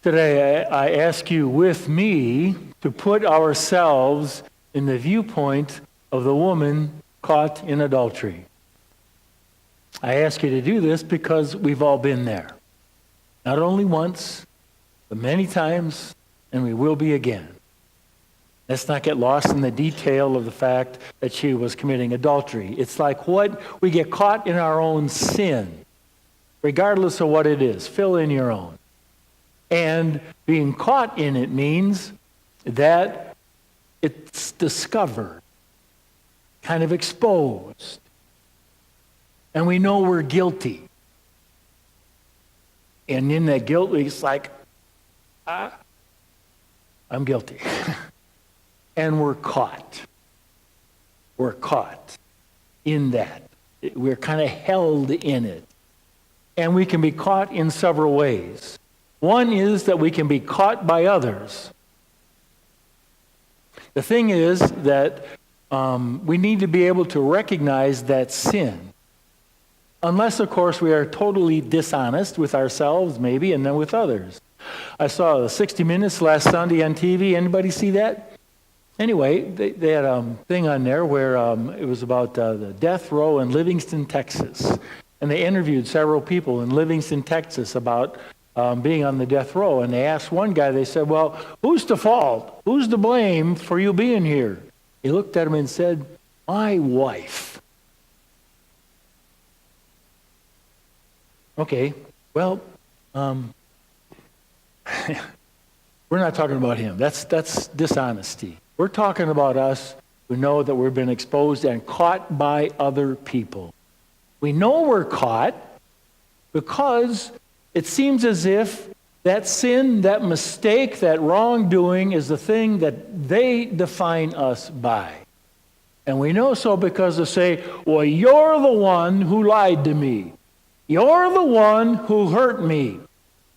Today, I ask you with me to put ourselves in the viewpoint of the woman caught in adultery. I ask you to do this because we've all been there. Not only once, but many times, and we will be again. Let's not get lost in the detail of the fact that she was committing adultery. It's like what we get caught in our own sin, regardless of what it is. Fill in your own. And being caught in it means that it's discovered, kind of exposed. And we know we're guilty. And in that guilt, it's like, I'm guilty. And we're caught. We're caught in that. We're kind of held in it. And we can be caught in several ways. One is that we can be caught by others. The thing is that we need to be able to recognize that sin. Unless, of course, we are totally dishonest with ourselves, maybe, and then with others. I saw the 60 Minutes last Sunday on TV. Anybody see that? Anyway, they had a thing on there where it was about the death row in Livingston, Texas. And they interviewed several people in Livingston, Texas about being on the death row. And they asked one guy, they said, well, who's to fault? Who's to blame for you being here? He looked at him and said, my wife. Okay, well, we're not talking about him. That's dishonesty. We're talking about us who know that we've been exposed and caught by other people. We know we're caught because it seems as if that sin, that mistake, that wrongdoing is the thing that they define us by. And we know so because they say, well, you're the one who lied to me. You're the one who hurt me.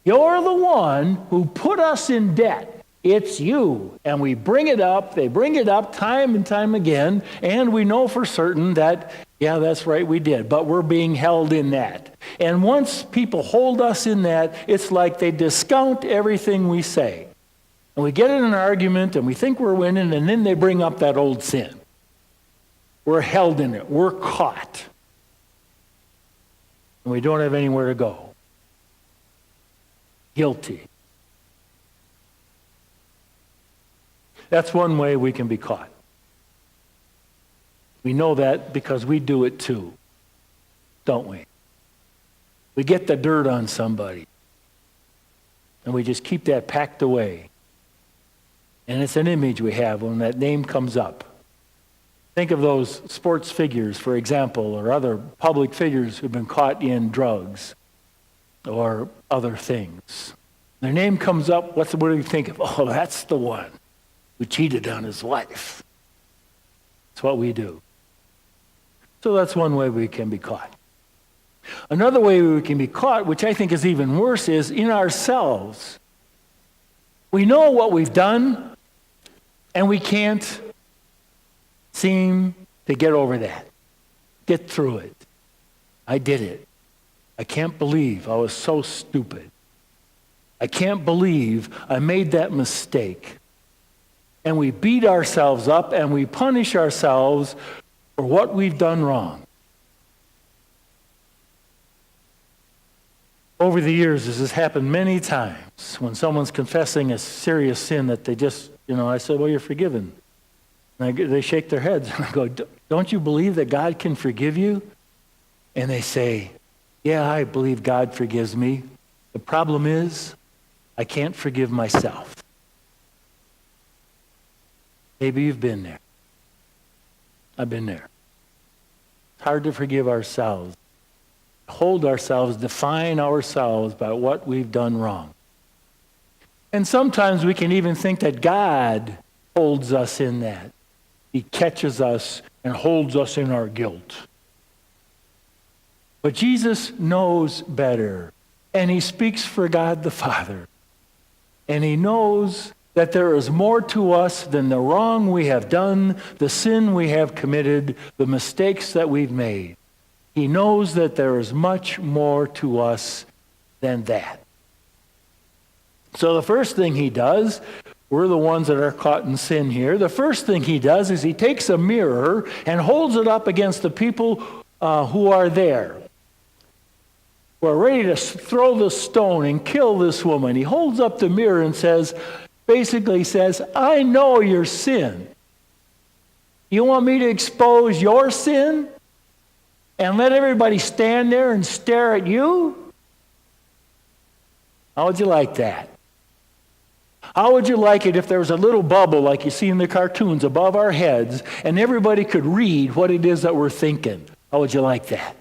You're the one who put us in debt. It's you. And we bring it up. They bring it up time and time again. And we know for certain that, yeah, that's right, we did. But we're being held in that. And once people hold us in that, it's like they discount everything we say. And we get in an argument and we think we're winning, and then they bring up that old sin. We're held in it. We're caught. And we don't have anywhere to go. Guilty. That's one way we can be caught. We know that because we do it too, don't we? We get the dirt on somebody, and we just keep that packed away. And it's an image we have when that name comes up. Think of those sports figures, for example, or other public figures who've been caught in drugs or other things. Their name comes up, what do you think of? Oh, that's the one who cheated on his wife. That's what we do. So that's one way we can be caught. Another way we can be caught, which I think is even worse, is in ourselves. We know what we've done, and we can't seem to get over that, get through it. I did it. I can't believe I was so stupid. I can't believe I made that mistake. And we beat ourselves up and we punish ourselves for what we've done wrong. Over the years, this has happened many times when someone's confessing a serious sin that they just, I said, well, you're forgiven. And they shake their heads, and I go, don't you believe that God can forgive you? And they say, yeah, I believe God forgives me. The problem is, I can't forgive myself. Maybe you've been there. I've been there. It's hard to forgive ourselves, hold ourselves, define ourselves by what we've done wrong. And sometimes we can even think that God holds us in that. He catches us and holds us in our guilt. But Jesus knows better, and he speaks for God the Father. And he knows that there is more to us than the wrong we have done, the sin we have committed, the mistakes that we've made. He knows that there is much more to us than that. So the first thing he does, we're the ones that are caught in sin here. The first thing he does is he takes a mirror and holds it up against the people who are there. We're ready to throw the stone and kill this woman. He holds up the mirror and basically says, I know your sin. You want me to expose your sin and let everybody stand there and stare at you? How would you like that? How would you like it if there was a little bubble like you see in the cartoons above our heads and everybody could read what it is that we're thinking? How would you like that?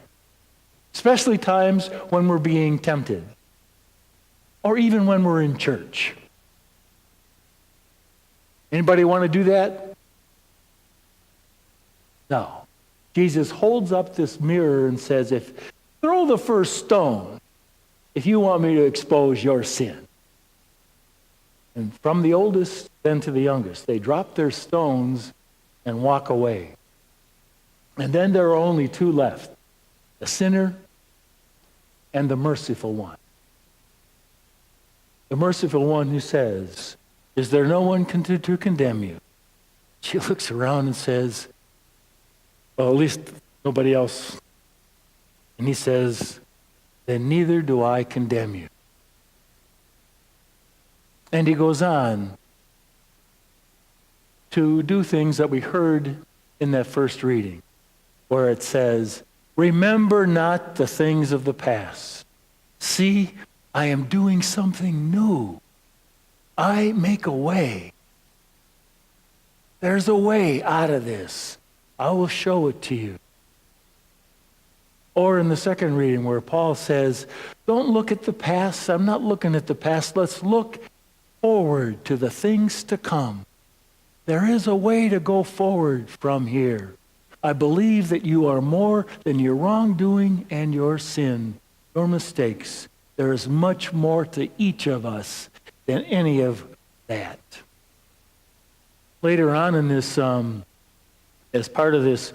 Especially times when we're being tempted or even when we're in church. Anybody want to do that? No. Jesus holds up this mirror and says, throw the first stone if you want me to expose your sin. And from the oldest then to the youngest, they drop their stones and walk away. And then there are only two left, the sinner and the merciful one. The merciful one who says, is there no one to condemn you? She looks around and says, well, at least nobody else. And he says, then neither do I condemn you. And he goes on to do things that we heard in that first reading, where it says, remember not the things of the past. See, I am doing something new. I make a way. There's a way out of this. I will show it to you. Or in the second reading where Paul says, don't look at the past. I'm not looking at the past. Let's look forward to the things to come. There is a way to go forward from here. I believe that you are more than your wrongdoing and your sin, your mistakes. There is much more to each of us than any of that. Later on in this, as part of this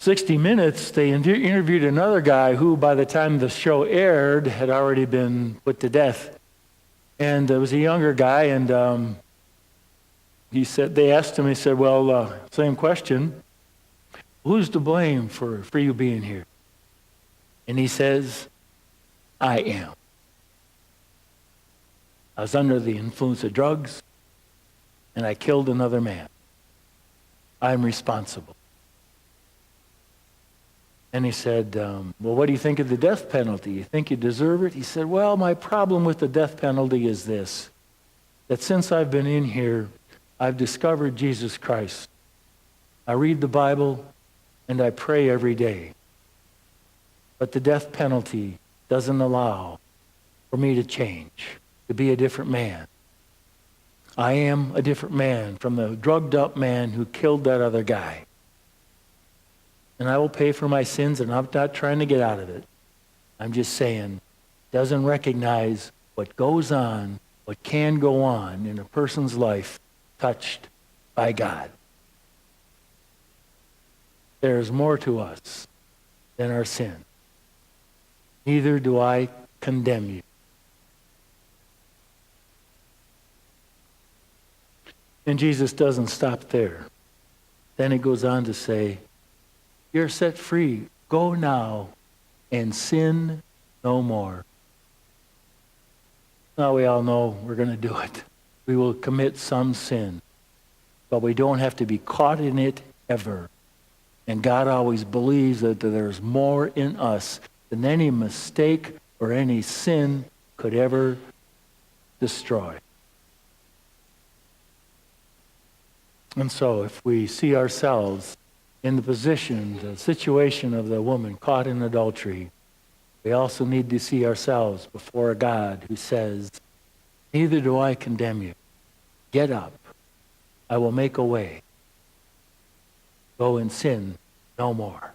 60 Minutes, they interviewed another guy who, by the time the show aired, had already been put to death. And it was a younger guy, and they asked him, he said, well, same question. Who's to blame for you being here? And he says, I am. I was under the influence of drugs, and I killed another man. I'm responsible. And he said, well, what do you think of the death penalty? You think you deserve it? He said, well, my problem with the death penalty is this, that since I've been in here, I've discovered Jesus Christ. I read the Bible, and I pray every day. But the death penalty doesn't allow for me to change, to be a different man. I am a different man from the drugged up man who killed that other guy. And I will pay for my sins, and I'm not trying to get out of it. I'm just saying, doesn't recognize what goes on, what can go on in a person's life touched by God. There is more to us than our sin. Neither do I condemn you. And Jesus doesn't stop there. Then he goes on to say, you're set free. Go now and sin no more. Now we all know we're going to do it. We will commit some sin. But we don't have to be caught in it ever. And God always believes that there's more in us than any mistake or any sin could ever destroy. And so if we see ourselves in the situation of the woman caught in adultery, we also need to see ourselves before a God who says, neither do I condemn you. Get up. I will make a way. Go and sin no more.